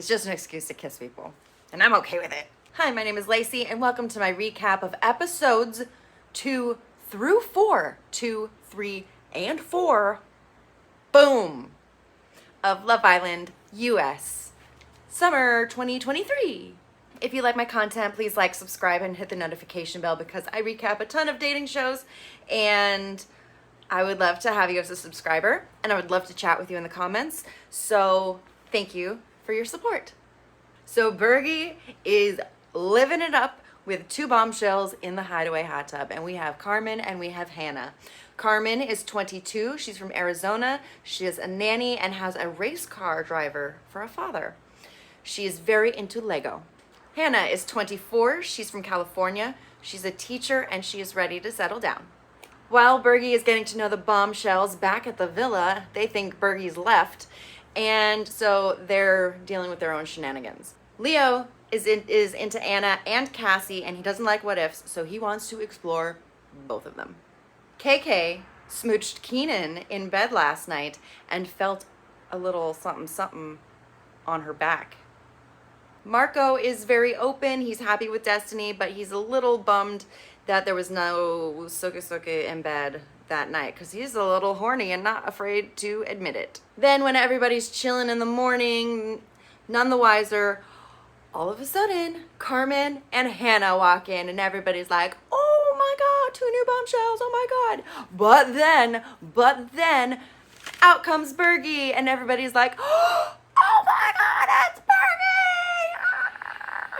It's just an excuse to kiss people, and I'm okay with it. Hi, my name is Lacey, and welcome to my recap of episodes 2 through 4, 2, 3, and 4, boom, of Love Island US Summer 2023. If you like my content, please like, subscribe, and hit the notification bell because I recap a ton of dating shows, and I would love to have you as a subscriber, and I would love to chat with you in the comments. So thank you for your support. So Bergie is living it up with two bombshells in the hideaway hot tub, and we have Carmen and we have Hannah. Carmen is 22. She's from Arizona. She is a nanny and has a race car driver for a father. She is very into Lego. Hannah is 24. She's from California. She's a teacher and she is ready to settle down. While Bergie is getting to know the bombshells back at the villa, they think Bergie's left, and so they're dealing with their own shenanigans. Leo is into Anna and Cassie, and he doesn't like what ifs, so he wants to explore both of them. KK smooched Keenan in bed last night and felt a little something on her back. Marco is very open. He's happy with Destiny, but he's a little bummed that there was no suka in bed that night because he's a little horny and not afraid to admit it. Then when everybody's chilling in the morning, none the wiser, all of a sudden, Carmen and Hannah walk in and everybody's like, oh my God, 2 new bombshells, oh my God. But then, out comes Bergie and everybody's like, oh my God, it's Bergie!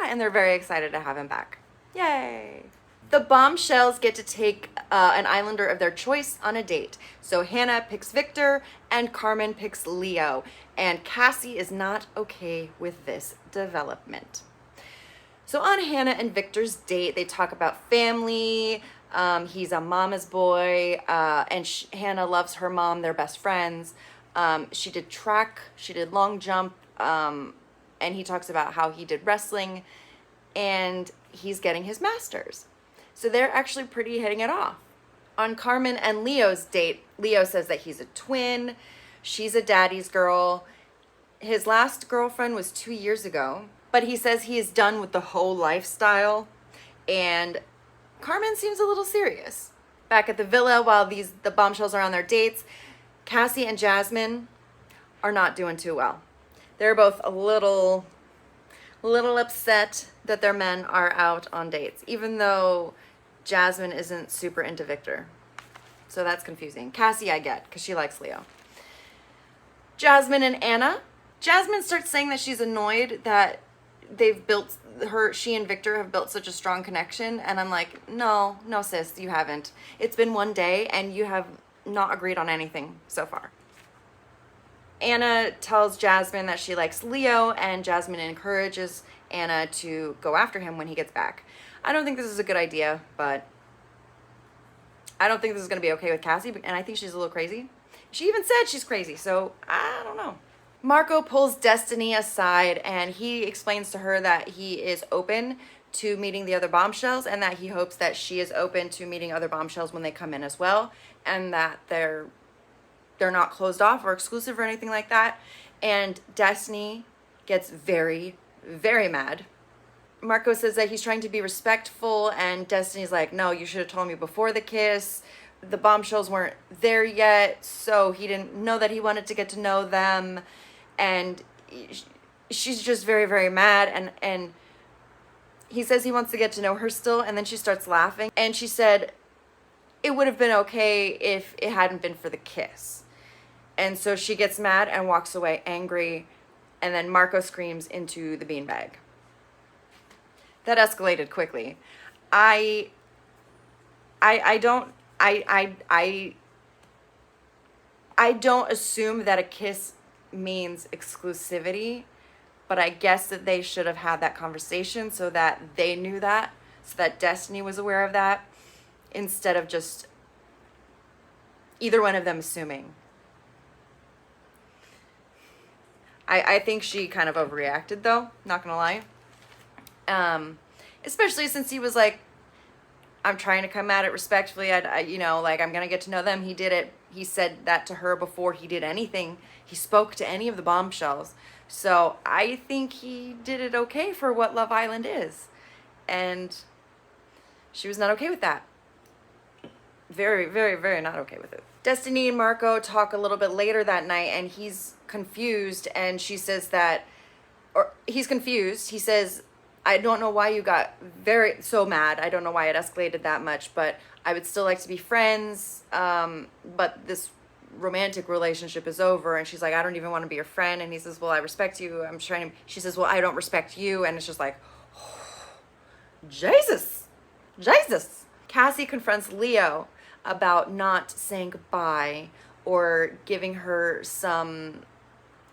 And they're very excited to have him back. Yay! The bombshells get to take an islander of their choice on a date. So Hannah picks Victor and Carmen picks Leo. And Cassie is not okay with this development. So on Hannah and Victor's date, they talk about family. He's a mama's boy, and Hannah loves her mom. They're best friends. She did track, she did long jump, and he talks about how he did wrestling, and he's getting his master's. So they're actually pretty hitting it off. On Carmen and Leo's date, Leo says that he's a twin. She's a daddy's girl. His last girlfriend was 2 years ago, but he says he is done with the whole lifestyle. And Carmen seems a little serious. Back at the villa, while the bombshells are on their dates, Cassie and Jasmine are not doing too well. They're both a little upset that their men are out on dates, even though Jasmine isn't super into Victor. So that's confusing. Cassie I get, because she likes Leo. Jasmine and Anna. Jasmine starts saying that she's annoyed that she and Victor have built such a strong connection. And I'm like, no sis, you haven't. It's been one day and you have not agreed on anything so far. Anna tells Jasmine that she likes Leo, and Jasmine encourages Anna to go after him when he gets back. I don't think this is a good idea, but I don't think this is going to be okay with Cassie, and I think she's a little crazy. She even said she's crazy, so I don't know. Marco pulls Destiny aside, and he explains to her that he is open to meeting the other bombshells, and that he hopes that she is open to meeting other bombshells when they come in as well, and that they're not closed off or exclusive or anything like that. And Destiny gets very, very mad. Marco says that he's trying to be respectful, and Destiny's like, no, you should have told me before the kiss. The bombshells weren't there yet, so he didn't know that he wanted to get to know them. And she's just very, very mad, and he says he wants to get to know her still, and then she starts laughing. And she said it would have been okay if it hadn't been for the kiss. And so she gets mad and walks away angry, and then Marco screams into the beanbag. That escalated quickly. I don't assume that a kiss means exclusivity, but I guess that they should have had that conversation so that they knew that, so that Destiny was aware of that, instead of just either one of them assuming. I think she kind of overreacted, though, not gonna lie. Especially since he was like, I'm trying to come at it respectfully. I'm gonna get to know them. He did it. He said that to her before he did anything. He spoke to any of the bombshells. So I think he did it okay for what Love Island is. And she was not okay with that. Very, very, very not okay with it. Destiny and Marco talk a little bit later that night, and he's confused, and she says that, or he's confused. He says, I don't know why you got so mad. I don't know why it escalated that much, but I would still like to be friends. But this romantic relationship is over. And she's like, I don't even want to be your friend. And he says, well, I respect you. She says, well, I don't respect you. And it's just like, Jesus. Cassie confronts Leo about not saying goodbye or giving her some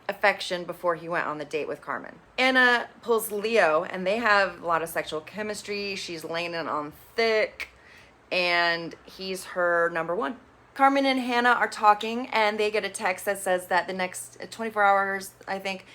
affection before he went on the date with Carmen. Anna pulls Leo, and they have a lot of sexual chemistry. She's laying it on thick, and he's her number one. Carmen and Hannah are talking, and they get a text that says that the next 24 hours, I think,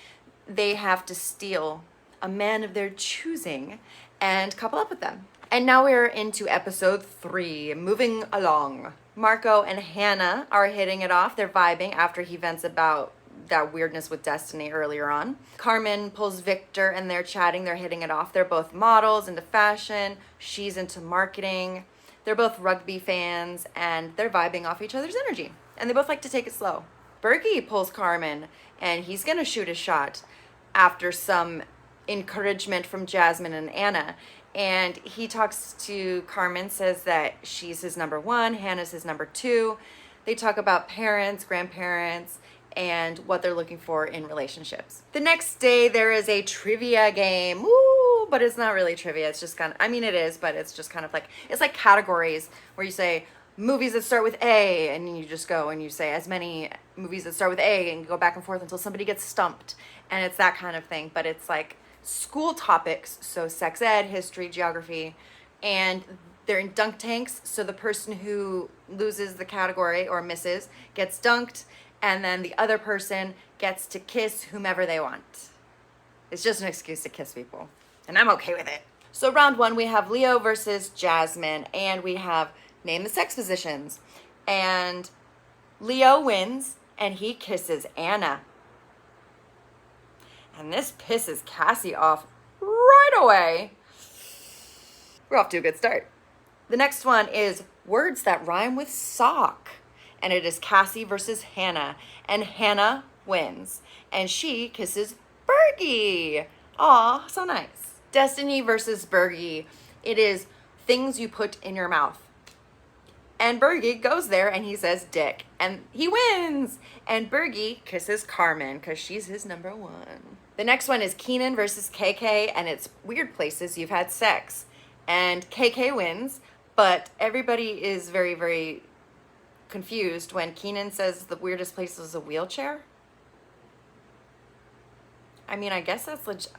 they have to steal a man of their choosing and couple up with them. And now we're into episode 3, moving along. Marco and Hannah are hitting it off. They're vibing after he vents about that weirdness with Destiny earlier on. Carmen pulls Victor, and they're chatting. They're hitting it off. They're both models, into fashion. She's into marketing. They're both rugby fans, and they're vibing off each other's energy. And they both like to take it slow. Bergie pulls Carmen, and he's going to shoot a shot after some encouragement from Jasmine and Anna. And he talks to Carmen, says that she's his number one, Hannah's his number 2. They talk about parents, grandparents, and what they're looking for in relationships. The next day, there is a trivia game. Woo! But it's not really trivia. It's just kind of, I mean, it is, but it's just kind of like, it's like categories where you say movies that start with A, and you just go and you say as many movies that start with A, and you go back and forth until somebody gets stumped. And it's that kind of thing, but it's like school topics, so sex ed, history, geography, and they're in dunk tanks, so the person who loses the category or misses gets dunked, and then the other person gets to kiss whomever they want. It's just an excuse to kiss people, and I'm okay with it. So round 1, we have Leo versus Jasmine, and we have name the sex positions, and Leo wins, and he kisses Anna. And this pisses Cassie off right away. We're off to a good start. The next one is words that rhyme with sock. And it is Cassie versus Hannah. And Hannah wins. And she kisses Bergie. Aw, so nice. Destiny versus Bergie. It is things you put in your mouth. And Bergie goes there and he says dick. And he wins. And Bergie kisses Carmen because she's his number 1. The next one is Keenan versus KK, and it's weird places you've had sex. And KK wins, but everybody is very, very confused when Keenan says the weirdest place is a wheelchair. I mean, I guess that's legit.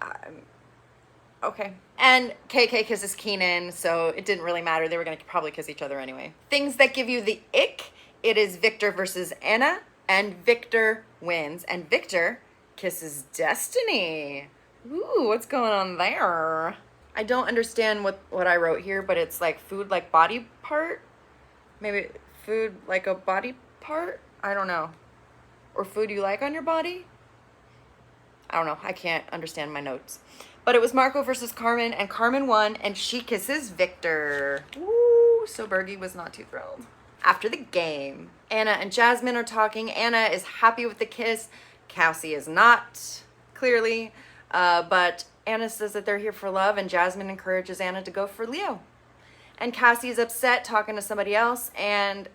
Okay. And KK kisses Keenan, so it didn't really matter. They were going to probably kiss each other anyway. Things that give you the ick, it is Victor versus Anna, and Victor wins. And Victor kisses Destiny. Ooh, what's going on there? I don't understand what I wrote here, but it's like food like body part. Maybe food like a body part? I don't know. Or food you like on your body? I don't know. I can't understand my notes. But it was Marco versus Carmen, and Carmen won, and she kisses Victor. Ooh, so Bergie was not too thrilled. After the game, Anna and Jasmine are talking. Anna is happy with the kiss. Cassie is not, clearly, but Anna says that they're here for love, and Jasmine encourages Anna to go for Leo. And Cassie is upset talking to somebody else, and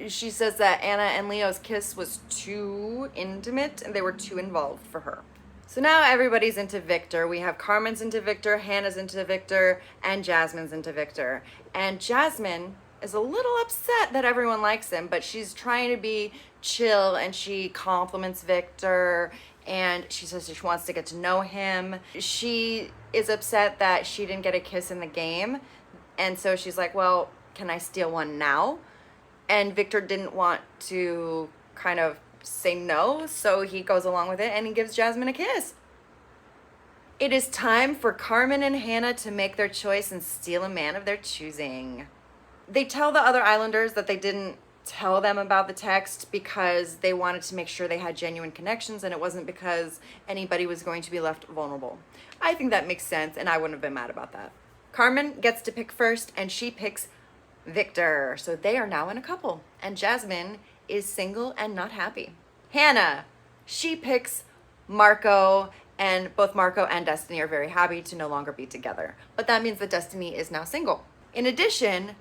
she says that Anna and Leo's kiss was too intimate, and they were too involved for her. So now everybody's into Victor. We have Carmen's into Victor, Hannah's into Victor, and Jasmine's into Victor. And Jasmine is a little upset that everyone likes him, but she's trying to be chill, and she compliments Victor, and she says she wants to get to know him. She is upset that she didn't get a kiss in the game, and so she's like, well, can I steal one now? And Victor didn't want to kind of say no, so he goes along with it, and he gives Jasmine a kiss. It is time for Carmen and Hannah to make their choice and steal a man of their choosing. They tell the other Islanders that they didn't tell them about the text because they wanted to make sure they had genuine connections and it wasn't because anybody was going to be left vulnerable. I think that makes sense, and I wouldn't have been mad about that. Carmen gets to pick first, and she picks Victor. So they are now in a couple, and Jasmine is single and not happy. Hannah, she picks Marco, and both Marco and Destiny are very happy to no longer be together. But that means that Destiny is now single. In addition,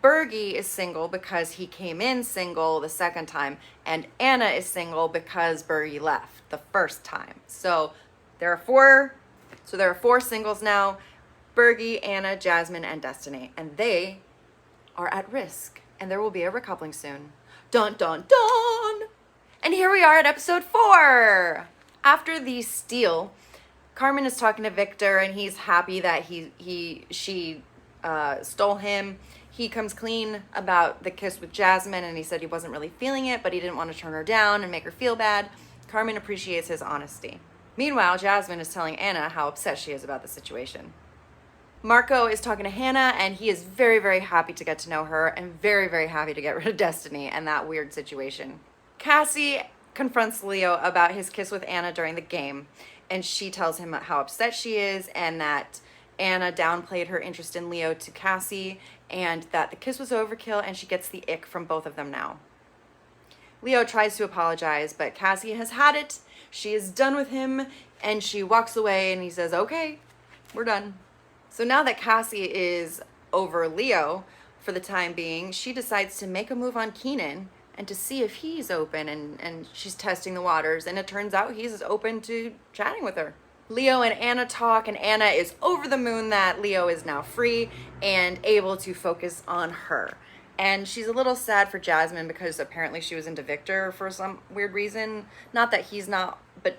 Bergie is single because he came in single the second time, and Anna is single because Bergie left the first time. So there are four singles now: Bergie, Anna, Jasmine, and Destiny. And they are at risk, and there will be a recoupling soon. Dun dun dun! And here we are at episode 4. After the steal, Carmen is talking to Victor, and he's happy that she stole him. He comes clean about the kiss with Jasmine, and he said he wasn't really feeling it, but he didn't want to turn her down and make her feel bad. Carmen appreciates his honesty. Meanwhile, Jasmine is telling Anna how upset she is about the situation. Marco is talking to Hannah, and he is very, very happy to get to know her and very, very happy to get rid of Destiny and that weird situation. Cassie confronts Leo about his kiss with Anna during the game, and she tells him how upset she is and that Anna downplayed her interest in Leo to Cassie and that the kiss was overkill, and she gets the ick from both of them now. Leo tries to apologize, but Cassie has had it. She is done with him, and she walks away, and he says, okay, we're done. So now that Cassie is over Leo for the time being, she decides to make a move on Keenan and to see if he's open, and she's testing the waters, and it turns out he's open to chatting with her. Leo and Anna talk, and Anna is over the moon that Leo is now free and able to focus on her. And she's a little sad for Jasmine because apparently she was into Victor for some weird reason. Not that he's not, but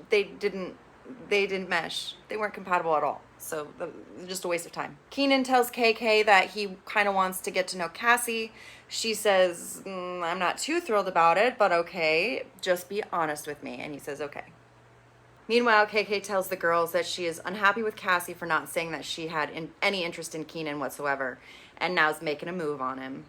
they didn't mesh. They weren't compatible at all. So just a waste of time. Keenan tells KK that he kind of wants to get to know Cassie. She says, I'm not too thrilled about it, but okay, just be honest with me. And he says, okay. Meanwhile, KK tells the girls that she is unhappy with Cassie for not saying that she had any interest in Keenan whatsoever, and now is making a move on him.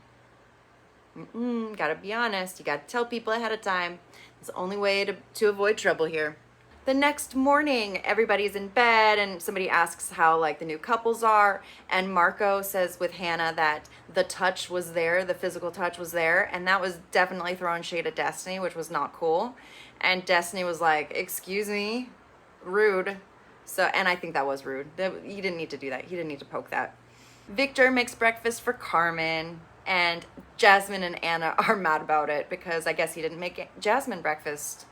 Gotta be honest. You gotta tell people ahead of time. It's the only way to avoid trouble here. The next morning, everybody's in bed, and somebody asks how the new couples are, and Marco says with Hannah that the touch was there, the physical touch was there, and that was definitely throwing shade at Destiny, which was not cool. And Destiny was like, excuse me, rude. And I think that was rude. He didn't need to do that. He didn't need to poke that. Victor makes breakfast for Carmen, and Jasmine and Anna are mad about it because I guess he didn't make Jasmine breakfast.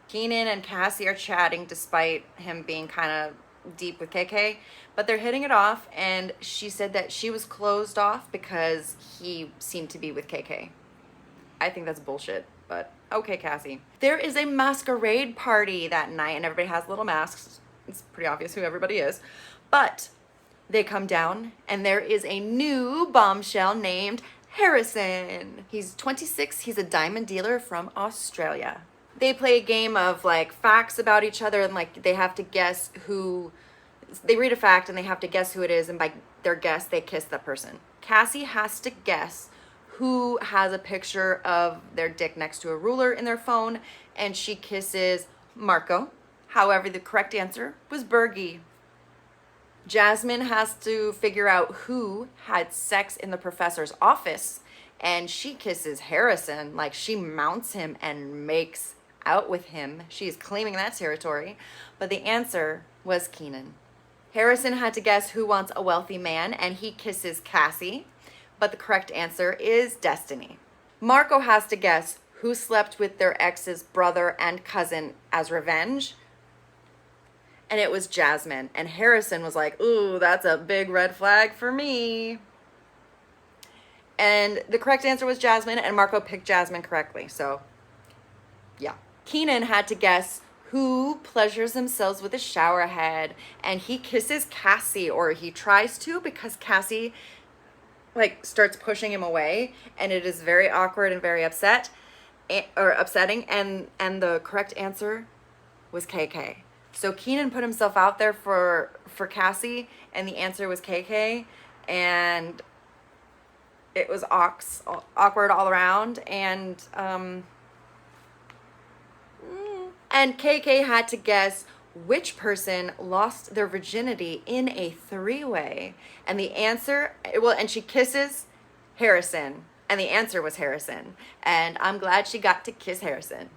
Keenan and Cassie are chatting despite him being kind of deep with KK, but they're hitting it off, and she said that she was closed off because he seemed to be with KK. I think that's bullshit, but okay, Cassie. There is a masquerade party that night, and everybody has little masks. It's pretty obvious who everybody is, but they come down, and there is a new bombshell named Harrison. He's 26. He's a diamond dealer from Australia. They play a game of facts about each other, and they have to guess who. They read a fact and they have to guess who it is, and by their guess they kiss that person. Cassie has to guess who has a picture of their dick next to a ruler in their phone, and she kisses Marco. However, the correct answer was Bergie. Jasmine has to figure out who had sex in the professor's office, and she kisses Harrison. She mounts him and makes out with him. She's claiming that territory, but the answer was Keenan. Harrison had to guess who wants a wealthy man, and he kisses Cassie, but the correct answer is Destiny. Marco has to guess who slept with their ex's brother and cousin as revenge, and it was Jasmine. And Harrison was like, ooh, that's a big red flag for me. And the correct answer was Jasmine, and Marco picked Jasmine correctly. So, yeah. Keenan had to guess who pleasures themselves with a shower head, and he kisses Cassie, or he tries to, because Cassie starts pushing him away, and it is very awkward and very upsetting. And the correct answer was KK. So Keenan put himself out there for Cassie, and the answer was KK, and it was awkward all around, and KK had to guess which person lost their virginity in a three-way. And the answer, and she kisses Harrison, and the answer was Harrison. And I'm glad she got to kiss Harrison.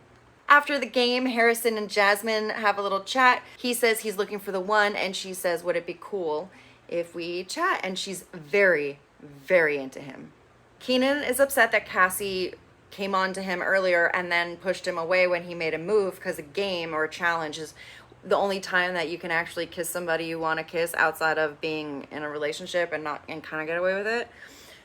After the game, Harrison and Jasmine have a little chat. He says he's looking for the one, and she says, would it be cool if we chat? And she's very, very into him. Keenan is upset that Cassie came on to him earlier and then pushed him away when he made a move, because a game or a challenge is the only time that you can actually kiss somebody you want to kiss outside of being in a relationship and kind of get away with it.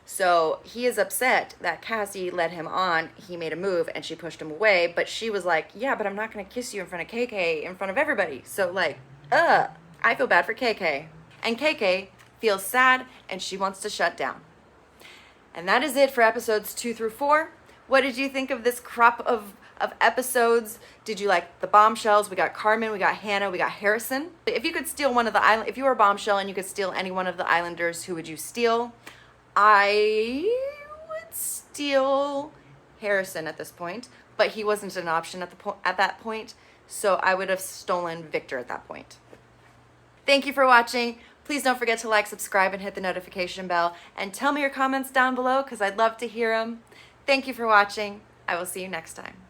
So he is upset that Cassie led him on. He made a move and she pushed him away, but she was like, yeah, but I'm not going to kiss you in front of KK, in front of everybody. So like, I feel bad for KK. And KK feels sad and she wants to shut down. And that is it for episodes 2 through 4. What did you think of this crop of episodes? Did you like the bombshells? We got Carmen, we got Hannah, we got Harrison. If you could steal one of the island, if you were a bombshell and you could steal any one of the islanders, who would you steal? I would steal Harrison at this point, but he wasn't an option at that point, so I would have stolen Victor at that point. Thank you for watching. Please don't forget to like, subscribe, and hit the notification bell, and tell me your comments down below because I'd love to hear them. Thank you for watching. I will see you next time.